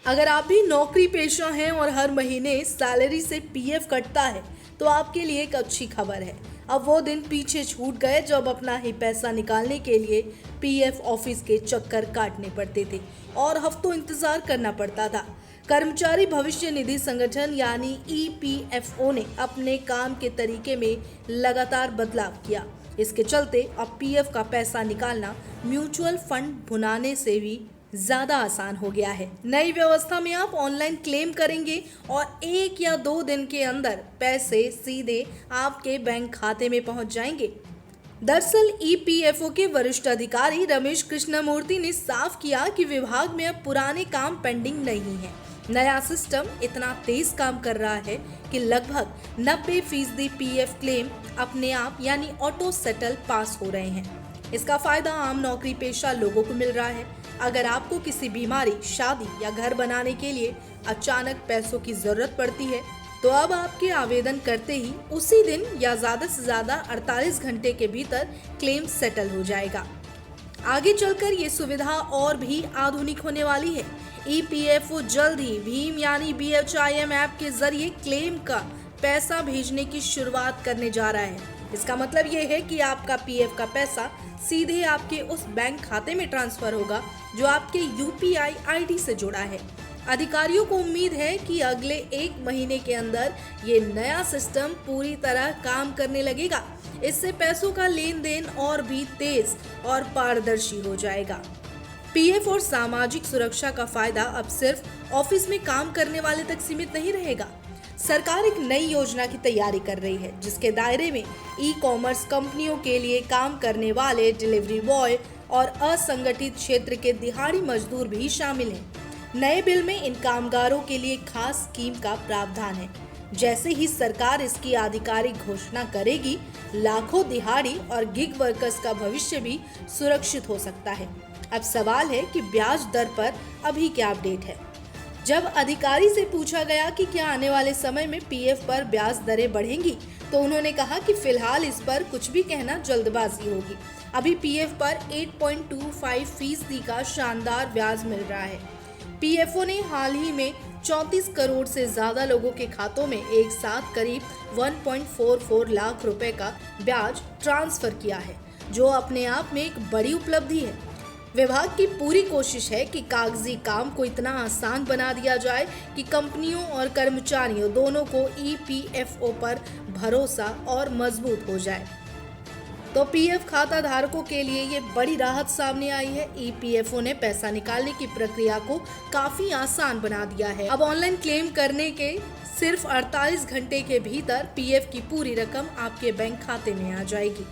अगर आप भी नौकरी पेशा हैं और हर महीने सैलरी से पीएफ कटता है तो आपके लिए एक अच्छी खबर है। अब वो दिन पीछे छूट गए जब अपना ही पैसा निकालने के लिए पीएफ ऑफिस के चक्कर काटने पड़ते थे और हफ्तों इंतजार करना पड़ता था। कर्मचारी भविष्य निधि संगठन यानी ईपीएफओ ने अपने काम के तरीके में लगातार बदलाव किया। इसके चलते अब पीएफ का पैसा निकालना म्यूचुअल फंड भुनाने से भी ज्यादा आसान हो गया है। नई व्यवस्था में आप ऑनलाइन क्लेम करेंगे और 1 या 2 दिन के अंदर पैसे सीधे आपके बैंक खाते में पहुंच जाएंगे। दरअसल ईपीएफओ के वरिष्ठ अधिकारी रमेश कृष्णमूर्ति ने साफ किया कि विभाग में अब पुराने काम पेंडिंग नहीं है। नया सिस्टम इतना तेज काम कर रहा है कि लगभग 90% पीएफ क्लेम अपने आप यानी ऑटो सेटल पास हो रहे हैं। इसका फायदा आम नौकरी पेशा लोगों को मिल रहा है। अगर आपको किसी बीमारी, शादी या घर बनाने के लिए अचानक पैसों की जरूरत पड़ती है तो अब आपके आवेदन करते ही उसी दिन या ज्यादा से ज्यादा 48 घंटे के भीतर क्लेम सेटल हो जाएगा। आगे चलकर ये सुविधा और भी आधुनिक होने वाली है। ईपीएफओ जल्द ही भीम यानी BHIM ऐप के जरिए क्लेम का पैसा भेजने की शुरुआत करने जा रहा है। इसका मतलब ये है कि आपका पीएफ का पैसा सीधे आपके उस बैंक खाते में ट्रांसफर होगा जो आपके यूपीआई आईडी से जुड़ा है। अधिकारियों को उम्मीद है कि अगले 1 महीने के अंदर ये नया सिस्टम पूरी तरह काम करने लगेगा। इससे पैसों का लेन देन और भी तेज और पारदर्शी हो जाएगा। पीएफ और सामाजिक सुरक्षा का फायदा अब सिर्फ ऑफिस में काम करने वाले तक सीमित नहीं रहेगा। सरकार एक नई योजना की तैयारी कर रही है जिसके दायरे में ई-कॉमर्स कंपनियों के लिए काम करने वाले डिलीवरी बॉय और असंगठित क्षेत्र के दिहाड़ी मजदूर भी शामिल हैं। नए बिल में इन कामगारों के लिए खास स्कीम का प्रावधान है। जैसे ही सरकार इसकी आधिकारिक घोषणा करेगी, लाखों दिहाड़ी और गिग वर्कर्स का भविष्य भी सुरक्षित हो सकता है। अब सवाल है कि ब्याज दर पर अभी क्या अपडेट है। जब अधिकारी से पूछा गया कि क्या आने वाले समय में पीएफ पर ब्याज दरें बढ़ेंगी तो उन्होंने कहा कि फिलहाल इस पर कुछ भी कहना जल्दबाजी होगी। अभी पीएफ पर 8.25% का शानदार ब्याज मिल रहा है। पीएफओ ने हाल ही में 34 करोड़ से ज्यादा लोगों के खातों में एक साथ करीब 1.44 लाख रुपए का ब्याज ट्रांसफर किया है, जो अपने आप में एक बड़ी उपलब्धि है। विभाग की पूरी कोशिश है कि कागजी काम को इतना आसान बना दिया जाए कि कंपनियों और कर्मचारियों दोनों को ईपीएफओ पर भरोसा और मजबूत हो जाए। तो पीएफ खाता धारकों के लिए ये बड़ी राहत सामने आई है। ईपीएफओ ने पैसा निकालने की प्रक्रिया को काफी आसान बना दिया है। अब ऑनलाइन क्लेम करने के सिर्फ 48 घंटे के भीतर पीएफ की पूरी रकम आपके बैंक खाते में आ जाएगी।